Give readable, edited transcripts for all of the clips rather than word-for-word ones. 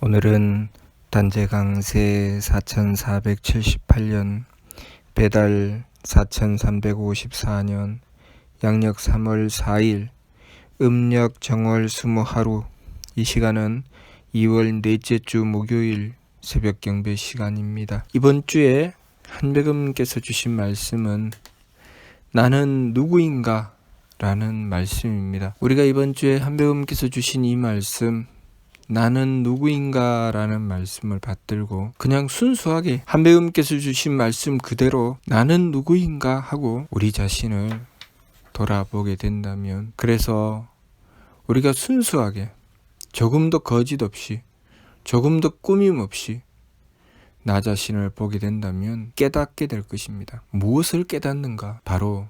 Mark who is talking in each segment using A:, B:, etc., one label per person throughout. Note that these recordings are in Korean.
A: 오늘은 단체 강세 4478년, 배달 4354년, 양력 3월 4일, 음력 정월 20하루. 이 시간은 2월 넷째 주 목요일 새벽 경배 시간입니다. 이번 주에 한백음께서 주신 말씀은 나는 누구인가? 라는 말씀입니다. 우리가 이번 주에 한백음께서 주신 이 말씀, 나는 누구인가 라는 말씀을 받들고 그냥 순수하게 한백음께서 주신 말씀 그대로 나는 누구인가 하고 우리 자신을 돌아보게 된다면, 그래서 우리가 순수하게 조금도 거짓 없이 조금도 꾸밈 없이 나 자신을 보게 된다면 깨닫게 될 것입니다. 무엇을 깨닫는가? 바로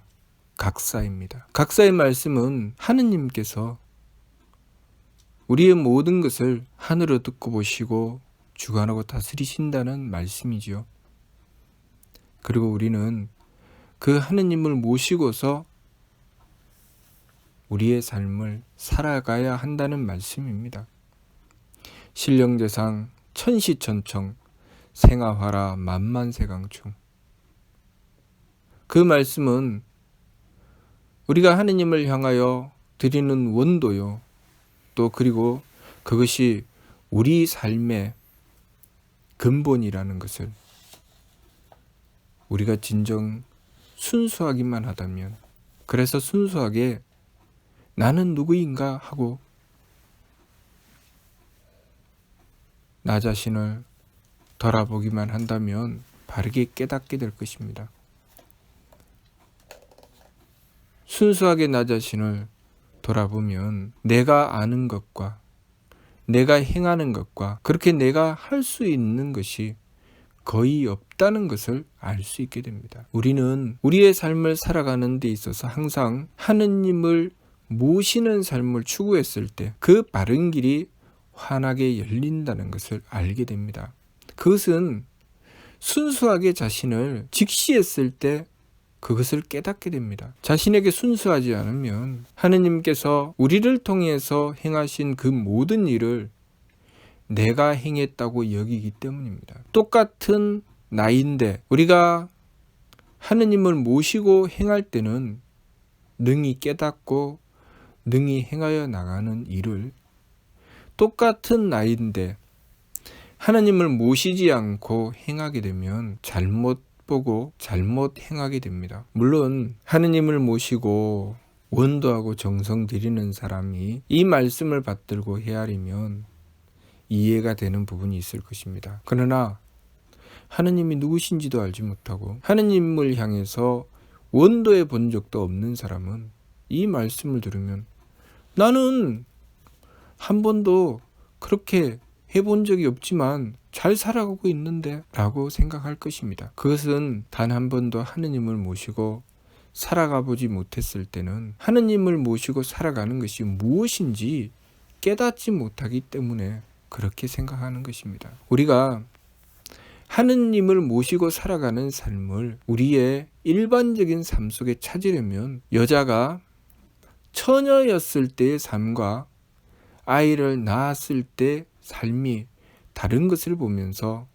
A: 각사입니다. 각사의 말씀은 하느님께서 우리의 모든 것을 하늘로 듣고 보시고 주관하고 다스리신다는 말씀이지요. 그리고 우리는 그 하느님을 모시고서 우리의 삶을 살아가야 한다는 말씀입니다. 신령대상 천시천청 생아화라 만만세강충. 그 말씀은 우리가 하느님을 향하여 드리는 원도요, 또 그리고 그것이 우리 삶의 근본이라는 것을 우리가 진정 순수하기만 하다면, 그래서 순수하게 나는 누구인가 하고 나 자신을 돌아보기만 한다면 바르게 깨닫게 될 것입니다. 순수하게 나 자신을 돌아보면 내가 아는 것과 내가 행하는 것과 그렇게 내가 할 수 있는 것이 거의 없다는 것을 알 수 있게 됩니다. 우리는 우리의 삶을 살아가는 데 있어서 항상 하느님을 모시는 삶을 추구했을 때 그 바른 길이 환하게 열린다는 것을 알게 됩니다. 그것은 순수하게 자신을 직시했을 때 그것을 깨닫게 됩니다. 자신에게 순수하지 않으면 하느님께서 우리를 통해서 행하신 그 모든 일을 내가 행했다고 여기기 때문입니다. 똑같은 나인데 우리가 하느님을 모시고 행할 때는 능히 깨닫고 능히 행하여 나가는 일을, 똑같은 나인데 하느님을 모시지 않고 행하게 되면 잘못 보고 잘못 행하게 됩니다. 물론 하느님을 모시고 원도하고 정성 들이는 사람이 이 말씀을 받들고 헤아리면 이해가 되는 부분이 있을 것입니다. 그러나 하느님이 누구신지도 알지 못하고 하느님을 향해서 원도해 본 적도 없는 사람은 이 말씀을 들으면 나는 한 번도 그렇게 해본 적이 없지만 잘 살아가고 있는데 라고 생각할 것입니다. 그것은 단 한 번도 하느님을 모시고 살아가 보지 못했을 때는 하느님을 모시고 살아가는 것이 무엇인지 깨닫지 못하기 때문에 그렇게 생각하는 것입니다. 우리가 하느님을 모시고 살아가는 삶을 우리의 일반적인 삶 속에 찾으려면 여자가 처녀였을 때의 삶과 아이를 낳았을 때 삶이 다른 것을 보면서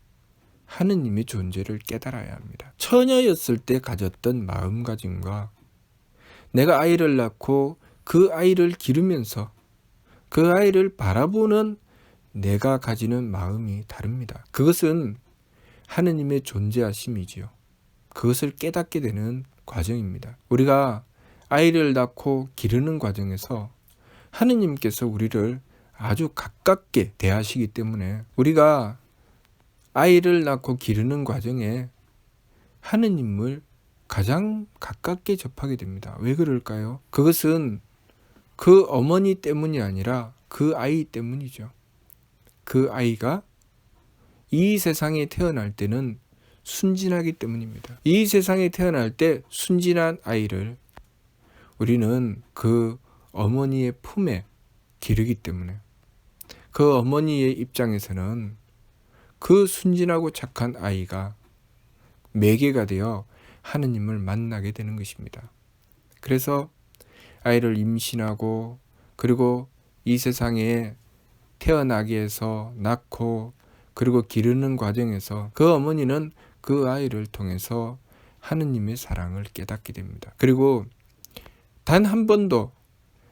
A: 하느님의 존재를 깨달아야 합니다. 처녀였을 때 가졌던 마음가짐과 내가 아이를 낳고 그 아이를 기르면서 그 아이를 바라보는 내가 가지는 마음이 다릅니다. 그것은 하느님의 존재하심이지요. 그것을 깨닫게 되는 과정입니다. 우리가 아이를 낳고 기르는 과정에서 하느님께서 우리를 아주 가깝게 대하시기 때문에 우리가 아이를 낳고 기르는 과정에 하느님을 가장 가깝게 접하게 됩니다. 왜 그럴까요? 그것은 그 어머니 때문이 아니라 그 아이 때문이죠. 그 아이가 이 세상에 태어날 때는 순진하기 때문입니다. 이 세상에 태어날 때 순진한 아이를 우리는 그 어머니의 품에 기르기 때문에 그 어머니의 입장에서는 그 순진하고 착한 아이가 매개가 되어 하느님을 만나게 되는 것입니다. 그래서 아이를 임신하고 그리고 이 세상에 태어나게 해서 낳고 그리고 기르는 과정에서 그 어머니는 그 아이를 통해서 하느님의 사랑을 깨닫게 됩니다. 그리고 단 한 번도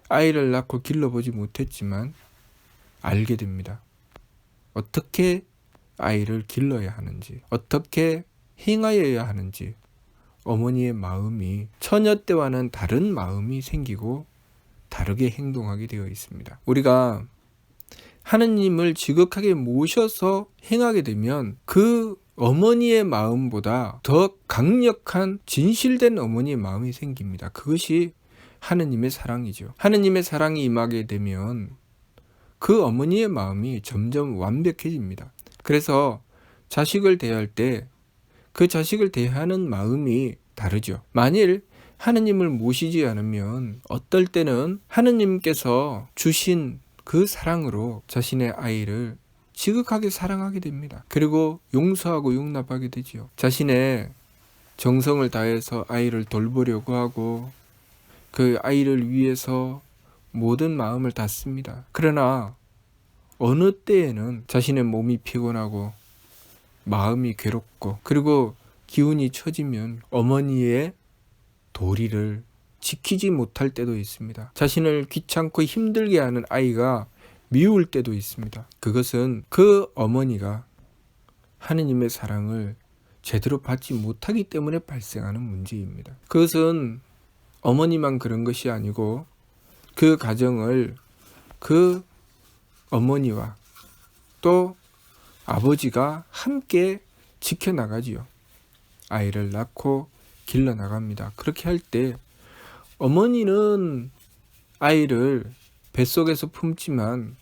A: 아이를 낳고 길러보지 못했지만 알게 됩니다. 어떻게 아이를 길러야 하는지, 어떻게 행하여야 하는지 어머니의 마음이 처녀 때와는 다른 마음이 생기고 다르게 행동하게 되어 있습니다. 우리가 하느님을 지극하게 모셔서 행하게 되면 그 어머니의 마음보다 더 강력한 진실된 어머니의 마음이 생깁니다. 그것이 하느님의 사랑이죠. 하느님의 사랑이 임하게 되면 그 어머니의 마음이 점점 완벽해집니다. 그래서 자식을 대할 때 그 자식을 대하는 마음이 다르죠. 만일 하느님을 모시지 않으면 어떨 때는 하느님께서 주신 그 사랑으로 자신의 아이를 지극하게 사랑하게 됩니다. 그리고 용서하고 용납하게 되지요. 자신의 정성을 다해서 아이를 돌보려고 하고 그 아이를 위해서 모든 마음을 다 씁니다. 그러나 어느 때에는 자신의 몸이 피곤하고 마음이 괴롭고 그리고 기운이 처지면 어머니의 도리를 지키지 못할 때도 있습니다. 자신을 귀찮고 힘들게 하는 아이가 미울 때도 있습니다. 그것은 그 어머니가 하느님의 사랑을 제대로 받지 못하기 때문에 발생하는 문제입니다. 그것은 어머니만 그런 것이 아니고 그 가정을 그 어머니와 또 아버지가 함께 지켜나가지요. 아이를 낳고 길러나갑니다. 그렇게 할 때 어머니는 아이를 뱃속에서 품지만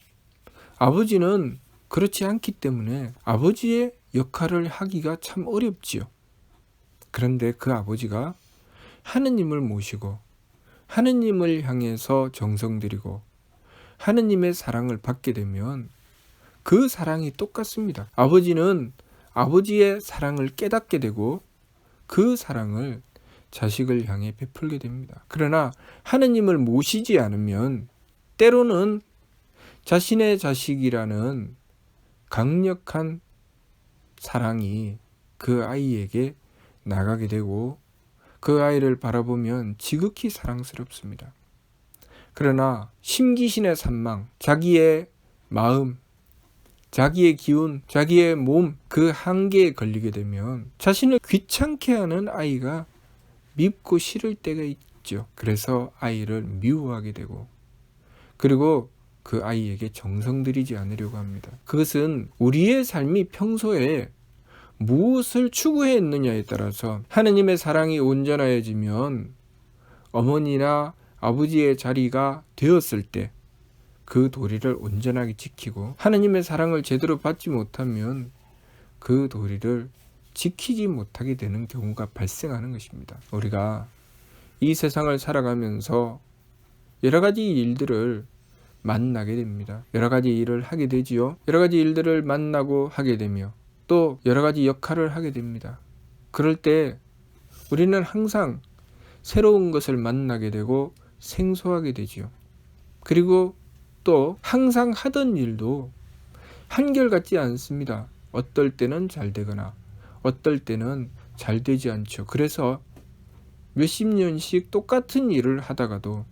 A: 아버지는 그렇지 않기 때문에 아버지의 역할을 하기가 참 어렵지요. 그런데 그 아버지가 하느님을 모시고 하느님을 향해서 정성 들이고 하느님의 사랑을 받게 되면 그 사랑이 똑같습니다. 아버지는 아버지의 사랑을 깨닫게 되고 그 사랑을 자식을 향해 베풀게 됩니다. 그러나 하느님을 모시지 않으면 때로는 자신의 자식이라는 강력한 사랑이 그 아이에게 나가게 되고 그 아이를 바라보면 지극히 사랑스럽습니다. 그러나 심기신의 산망, 자기의 마음, 자기의 기운, 자기의 몸, 그 한계에 걸리게 되면 자신을 귀찮게 하는 아이가 밉고 싫을 때가 있죠. 그래서 아이를 미워하게 되고 그리고 그 아이에게 정성 들이지 않으려고 합니다. 그것은 우리의 삶이 평소에 무엇을 추구했느냐에 따라서 하느님의 사랑이 온전하여지면 어머니나 아버지의 자리가 되었을 때 그 도리를 온전하게 지키고 하느님의 사랑을 제대로 받지 못하면 그 도리를 지키지 못하게 되는 경우가 발생하는 것입니다. 우리가 이 세상을 살아가면서 여러 가지 일들을 만나게 됩니다. 여러 가지 일을 하게 되지요. 여러 가지 일들을 만나고 하게 되며 또 여러 가지 역할을 하게 됩니다. 그럴 때 우리는 항상 새로운 것을 만나게 되고 생소하게 되지요. 그리고 또 항상 하던 일도 한결같지 않습니다. 어떨 때는 잘 되거나 어떨 때는 잘 되지 않죠. 그래서 몇십 년씩 똑같은 일을 하다가도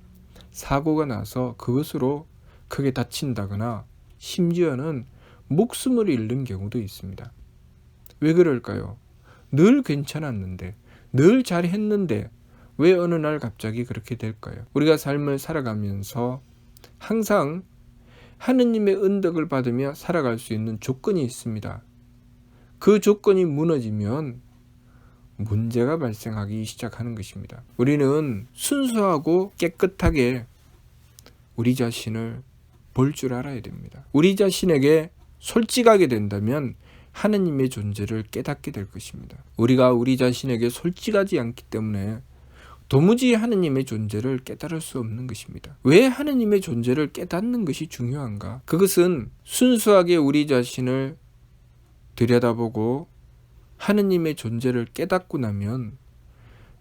A: 사고가 나서 그것으로 크게 다친다거나 심지어는 목숨을 잃는 경우도 있습니다. 왜 그럴까요? 늘 괜찮았는데, 늘 잘했는데 왜 어느 날 갑자기 그렇게 될까요? 우리가 삶을 살아가면서 항상 하느님의 은덕을 받으며 살아갈 수 있는 조건이 있습니다. 그 조건이 무너지면 문제가 발생하기 시작하는 것입니다. 우리는 순수하고 깨끗하게 우리 자신을 볼 줄 알아야 됩니다. 우리 자신에게 솔직하게 된다면 하느님의 존재를 깨닫게 될 것입니다. 우리가 우리 자신에게 솔직하지 않기 때문에 도무지 하느님의 존재를 깨달을 수 없는 것입니다. 왜 하느님의 존재를 깨닫는 것이 중요한가? 그것은 순수하게 우리 자신을 들여다보고 하느님의 존재를 깨닫고 나면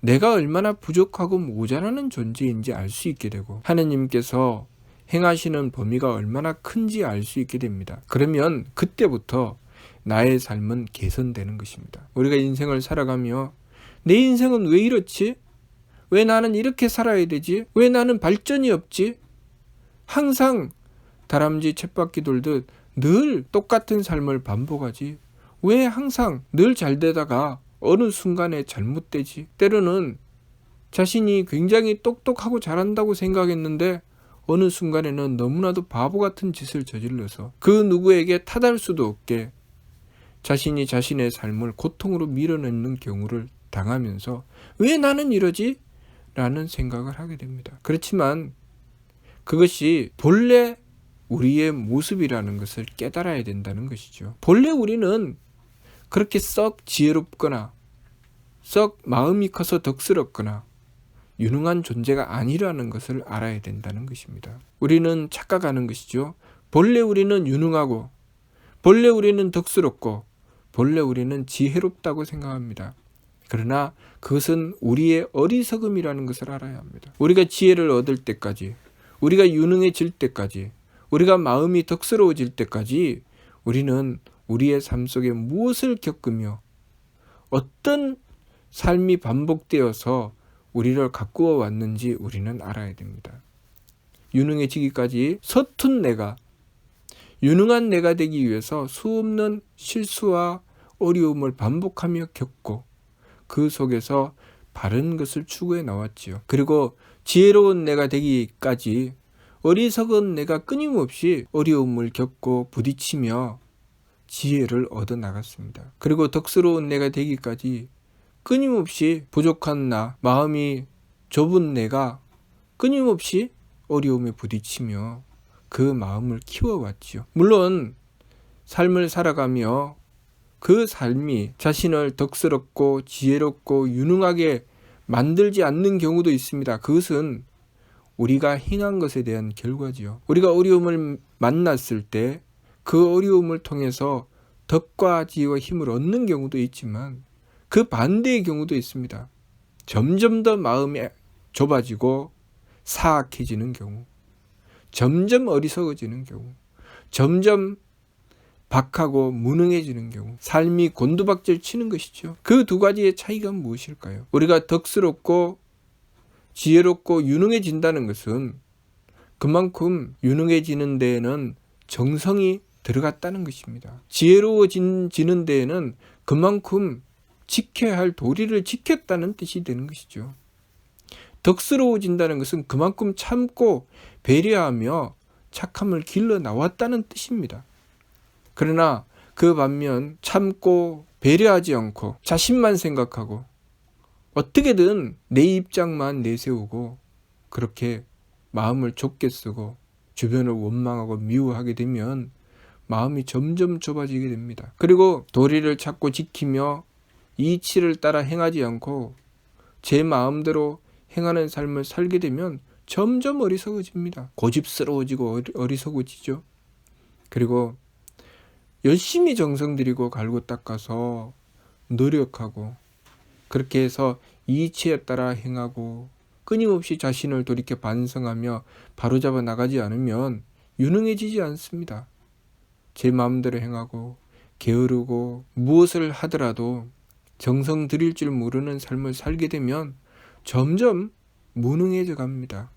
A: 내가 얼마나 부족하고 모자라는 존재인지 알 수 있게 되고 하느님께서 행하시는 범위가 얼마나 큰지 알 수 있게 됩니다. 그러면 그때부터 나의 삶은 개선되는 것입니다. 우리가 인생을 살아가며 내 인생은 왜 이렇지? 왜 나는 이렇게 살아야 되지? 왜 나는 발전이 없지? 항상 다람쥐 쳇바퀴 돌듯 늘 똑같은 삶을 반복하지. 왜 항상 늘 잘 되다가 어느 순간에 잘못되지? 때로는 자신이 굉장히 똑똑하고 잘한다고 생각했는데 어느 순간에는 너무나도 바보 같은 짓을 저질러서 그 누구에게 탓할 수도 없게 자신이 자신의 삶을 고통으로 밀어넣는 경우를 당하면서 왜 나는 이러지? 라는 생각을 하게 됩니다. 그렇지만 그것이 본래 우리의 모습이라는 것을 깨달아야 된다는 것이죠. 본래 우리는 그렇게 썩 지혜롭거나 썩 마음이 커서 덕스럽거나 유능한 존재가 아니라는 것을 알아야 된다는 것입니다. 우리는 착각하는 것이죠. 본래 우리는 유능하고 본래 우리는 덕스럽고 본래 우리는 지혜롭다고 생각합니다. 그러나 그것은 우리의 어리석음이라는 것을 알아야 합니다. 우리가 지혜를 얻을 때까지, 우리가 유능해질 때까지, 우리가 마음이 덕스러워질 때까지 우리는 우리의 삶 속에 무엇을 겪으며 어떤 삶이 반복되어서 우리를 가꾸어 왔는지 우리는 알아야 됩니다. 유능해지기까지 서툰 내가, 유능한 내가 되기 위해서 수없는 실수와 어려움을 반복하며 겪고 그 속에서 바른 것을 추구해 나왔지요. 그리고 지혜로운 내가 되기까지 어리석은 내가 끊임없이 어려움을 겪고 부딪히며 지혜를 얻어 나갔습니다. 그리고 덕스러운 내가 되기까지 끊임없이 부족한 나, 마음이 좁은 내가 끊임없이 어려움에 부딪히며 그 마음을 키워왔지요. 물론 삶을 살아가며 그 삶이 자신을 덕스럽고 지혜롭고 유능하게 만들지 않는 경우도 있습니다. 그것은 우리가 행한 것에 대한 결과지요. 우리가 어려움을 만났을 때 그 어려움을 통해서 덕과 지혜와 힘을 얻는 경우도 있지만 그 반대의 경우도 있습니다. 점점 더 마음이 좁아지고 사악해지는 경우, 점점 어리석어지는 경우, 점점 박하고 무능해지는 경우, 삶이 곤두박질 치는 것이죠. 그 두 가지의 차이가 무엇일까요? 우리가 덕스럽고 지혜롭고 유능해진다는 것은 그만큼 유능해지는 데에는 정성이 들어갔다는 것입니다. 지혜로워지는 데에는 그만큼 지켜야 할 도리를 지켰다는 뜻이 되는 것이죠. 덕스러워진다는 것은 그만큼 참고 배려하며 착함을 길러 나왔다는 뜻입니다. 그러나 그 반면 참고 배려하지 않고 자신만 생각하고 어떻게든 내 입장만 내세우고 그렇게 마음을 좁게 쓰고 주변을 원망하고 미워하게 되면 마음이 점점 좁아지게 됩니다. 그리고 도리를 찾고 지키며 이치를 따라 행하지 않고 제 마음대로 행하는 삶을 살게 되면 점점 어리석어집니다. 고집스러워지고 어리석어지죠. 그리고 열심히 정성 들이고 갈고 닦아서 노력하고 그렇게 해서 이치에 따라 행하고 끊임없이 자신을 돌이켜 반성하며 바로잡아 나가지 않으면 유능해지지 않습니다. 제 마음대로 행하고 게으르고 무엇을 하더라도 정성 들일 줄 모르는 삶을 살게 되면 점점 무능해져 갑니다.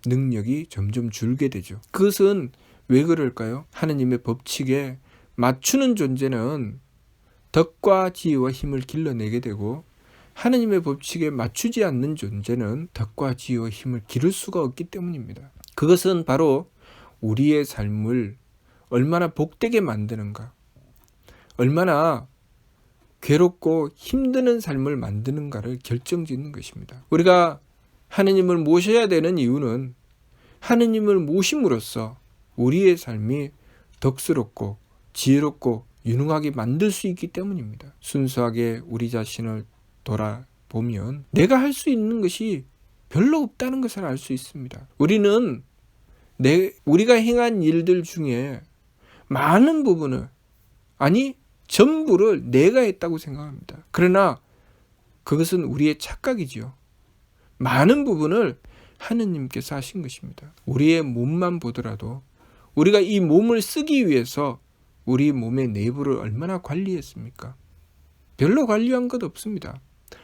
A: 능력이 점점 줄게 되죠. 그것은 왜 그럴까요? 하느님의 법칙에 맞추는 존재는 덕과 지혜와 힘을 길러내게 되고 하느님의 법칙에 맞추지 않는 존재는 덕과 지혜와 힘을 기를 수가 없기 때문입니다. 그것은 바로 우리의 삶을 얼마나 복되게 만드는가, 얼마나 괴롭고 힘드는 삶을 만드는가를 결정짓는 것입니다. 우리가 하느님을 모셔야 되는 이유는 하느님을 모심으로써 우리의 삶이 덕스럽고 지혜롭고 유능하게 만들 수 있기 때문입니다. 순수하게 우리 자신을 돌아보면 내가 할 수 있는 것이 별로 없다는 것을 알 수 있습니다. 우리는 우리가 행한 일들 중에 많은 부분을, 아니 전부를 내가 했다고 생각합니다. 그러나 그것은 우리의 착각이지요. 많은 부분을 하느님께서 하신 것입니다. 우리의 몸만 보더라도 우리가 이 몸을 쓰기 위해서 우리 몸의 내부를 얼마나 관리했습니까? 별로 관리한 것 없습니다.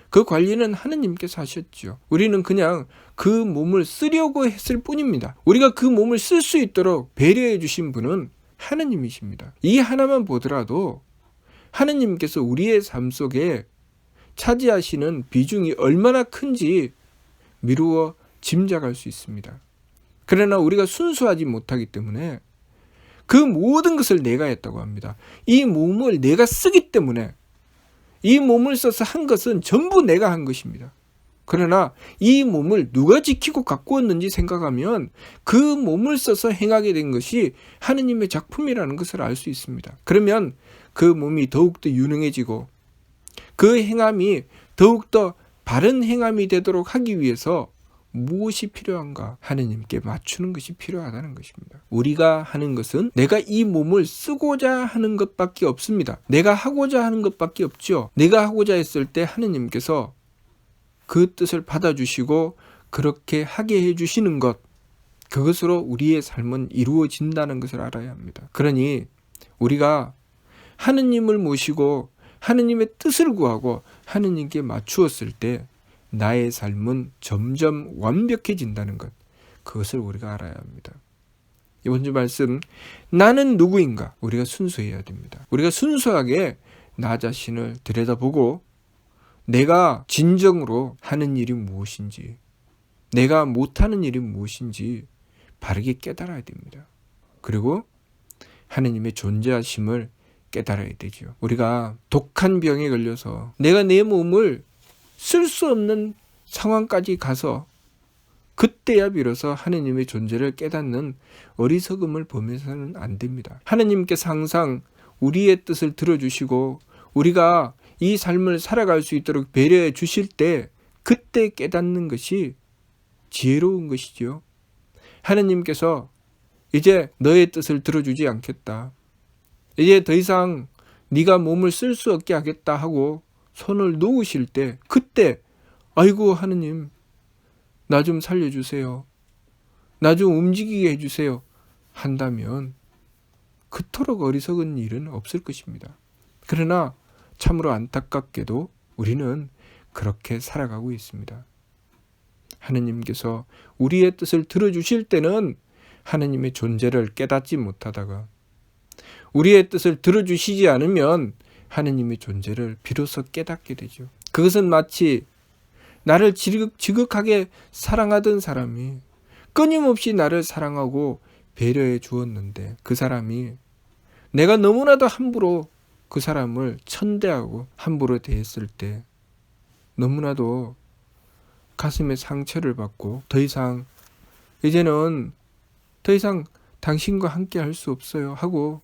A: 그 관리는 하느님께서 하셨죠. 우리는 그냥 그 몸을 쓰려고 했을 뿐입니다. 우리가 그 몸을 쓸 수 있도록 배려해 주신 분은 하느님이십니다. 이 하나만 보더라도 하느님께서 우리의 삶 속에 차지하시는 비중이 얼마나 큰지 미루어 짐작할 수 있습니다. 그러나 우리가 순수하지 못하기 때문에 그 모든 것을 내가 했다고 합니다. 이 몸을 내가 쓰기 때문에 이 몸을 써서 한 것은 전부 내가 한 것입니다. 그러나 이 몸을 누가 지키고 가꾸었는지 생각하면 그 몸을 써서 행하게 된 것이 하느님의 작품이라는 것을 알 수 있습니다. 그러면 그 몸이 더욱더 유능해지고 그 행함이 더욱더 바른 행함이 되도록 하기 위해서 무엇이 필요한가? 하느님께 맞추는 것이 필요하다는 것입니다. 우리가 하는 것은 내가 이 몸을 쓰고자 하는 것밖에 없습니다. 내가 하고자 하는 것밖에 없죠. 내가 하고자 했을 때 하느님께서 그 뜻을 받아주시고 그렇게 하게 해주시는 것, 그것으로 우리의 삶은 이루어진다는 것을 알아야 합니다. 그러니 우리가 하느님을 모시고 하느님의 뜻을 구하고 하느님께 맞추었을 때 나의 삶은 점점 완벽해진다는 것, 그것을 우리가 알아야 합니다. 이번 주 말씀, 나는 누구인가? 우리가 순수해야 됩니다. 우리가 순수하게 나 자신을 들여다보고 내가 진정으로 하는 일이 무엇인지, 내가 못하는 일이 무엇인지 바르게 깨달아야 됩니다. 그리고 하느님의 존재하심을 깨달아야 되죠. 우리가 독한 병에 걸려서 내가 내 몸을 쓸 수 없는 상황까지 가서 그때야 비로소 하느님의 존재를 깨닫는 어리석음을 범해서는 안 됩니다. 하느님께서 항상 우리의 뜻을 들어주시고 우리가 이 삶을 살아갈 수 있도록 배려해 주실 때 그때 깨닫는 것이 지혜로운 것이지요. 하느님께서 이제 너의 뜻을 들어주지 않겠다. 이제 더 이상 네가 몸을 쓸 수 없게 하겠다 하고 손을 놓으실 때 그때 아이고 하느님 나 좀 살려주세요. 나 좀 움직이게 해주세요. 한다면 그토록 어리석은 일은 없을 것입니다. 그러나 참으로 안타깝게도 우리는 그렇게 살아가고 있습니다. 하느님께서 우리의 뜻을 들어주실 때는 하느님의 존재를 깨닫지 못하다가 우리의 뜻을 들어주시지 않으면 하느님의 존재를 비로소 깨닫게 되죠. 그것은 마치 나를 지극하게 사랑하던 사람이 끊임없이 나를 사랑하고 배려해 주었는데 그 사람이 내가 너무나도 함부로 그 사람을 천대하고 함부로 대했을 때 너무나도 가슴에 상처를 받고 이제는 더 이상 당신과 함께 할 수 없어요 하고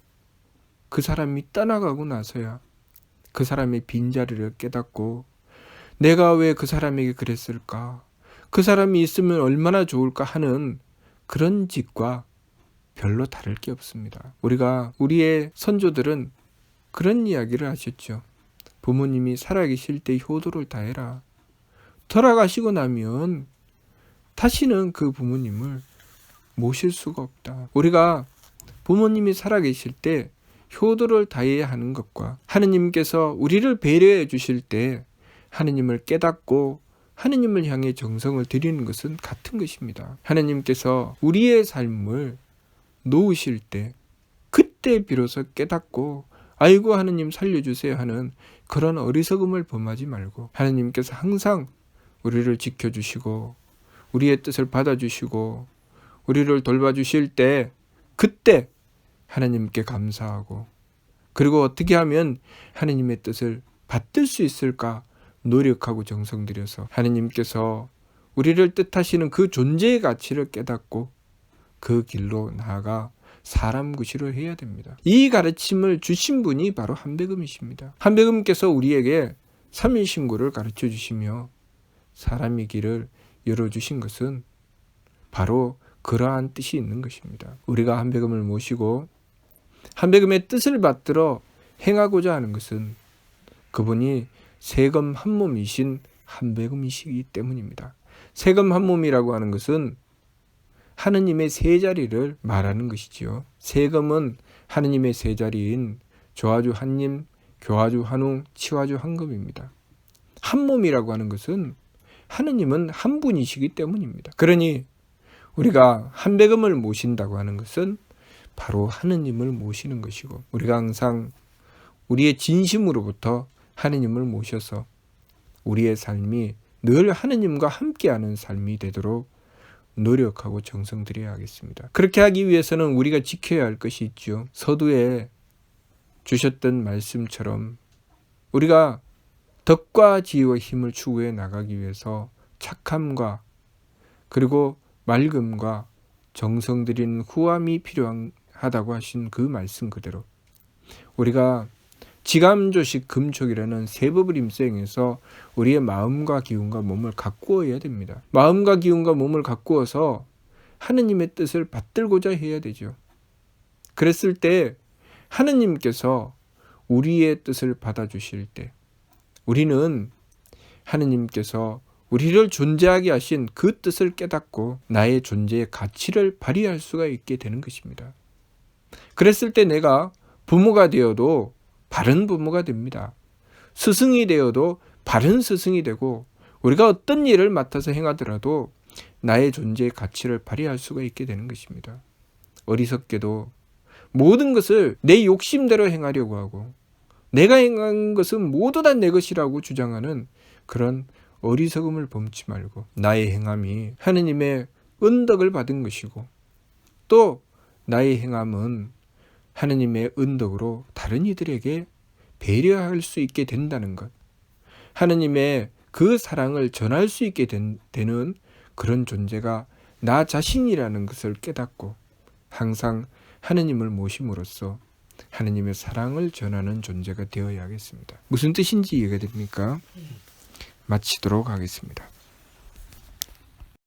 A: 그 사람이 떠나가고 나서야 그 사람의 빈자리를 깨닫고 내가 왜 그 사람에게 그랬을까? 그 사람이 있으면 얼마나 좋을까 하는 그런 짓과 별로 다를 게 없습니다. 우리의 선조들은 그런 이야기를 하셨죠. 부모님이 살아계실 때 효도를 다해라. 돌아가시고 나면 다시는 그 부모님을 모실 수가 없다. 우리가 부모님이 살아계실 때 효도를 다해야 하는 것과 하느님께서 우리를 배려해 주실 때 하느님을 깨닫고 하느님을 향해 정성을 드리는 것은 같은 것입니다. 하느님께서 우리의 삶을 놓으실 때 그때 비로소 깨닫고 아이고 하느님 살려주세요 하는 그런 어리석음을 범하지 말고 하느님께서 항상 우리를 지켜주시고 우리의 뜻을 받아주시고 우리를 돌봐주실 때 그때 하느님께 감사하고 그리고 어떻게 하면 하느님의 뜻을 받들 수 있을까 노력하고 정성 들여서 하느님께서 우리를 뜻하시는 그 존재의 가치를 깨닫고 그 길로 나아가 사람 구실을 해야 됩니다. 이 가르침을 주신 분이 바로 한백음이십니다. 한백음께서 우리에게 삼일신고를 가르쳐 주시며 사람의 길을 열어주신 것은 바로 그러한 뜻이 있는 것입니다. 우리가 한백음을 모시고 한백음의 뜻을 받들어 행하고자 하는 것은 그분이 세검 한 몸이신 한백음이시기 때문입니다. 세금 한 몸이라고 하는 것은 하느님의 세 자리를 말하는 것이지요. 세금은 하느님의 세 자리인 조화주 한님, 교화주 한웅, 치화주 한금입니다. 한 몸이라고 하는 것은 하느님은 한 분이시기 때문입니다. 그러니 우리가 한배금을 모신다고 하는 것은 바로 하느님을 모시는 것이고, 우리가 항상 우리의 진심으로부터 하느님을 모셔서 우리의 삶이 늘 하느님과 함께하는 삶이 되도록 노력하고 정성 들여야 하겠습니다. 그렇게 하기 위해서는 우리가 지켜야 할 것이 있죠. 서두에 주셨던 말씀처럼 우리가 덕과 지혜와 힘을 추구해 나가기 위해서 착함과 그리고 맑음과 정성 들이는 후함이 필요하다고 하신 그 말씀 그대로 우리가 지감조식 금촉이라는 세 법을 임수행해서 우리의 마음과 기운과 몸을 가꾸어야 됩니다. 마음과 기운과 몸을 가꾸어서 하느님의 뜻을 받들고자 해야 되죠. 그랬을 때 하느님께서 우리의 뜻을 받아주실 때 우리는 하느님께서 우리를 존재하게 하신 그 뜻을 깨닫고 나의 존재의 가치를 발휘할 수가 있게 되는 것입니다. 그랬을 때 내가 부모가 되어도 바른 부모가 됩니다. 스승이 되어도 바른 스승이 되고, 우리가 어떤 일을 맡아서 행하더라도 나의 존재의 가치를 발휘할 수가 있게 되는 것입니다. 어리석게도 모든 것을 내 욕심대로 행하려고 하고 내가 행한 것은 모두 다 내 것이라고 주장하는 그런 어리석음을 범치 말고 나의 행함이 하느님의 은덕을 받은 것이고 또 나의 행함은 하느님의 은덕으로 다른 이들에게 배려할 수 있게 된다는 것, 하느님의 그 사랑을 전할 수 있게 되는 그런 존재가 나 자신이라는 것을 깨닫고 항상 하느님을 모심으로써 하느님의 사랑을 전하는 존재가 되어야 하겠습니다. 무슨 뜻인지 이해가 됩니까? 마치도록 하겠습니다.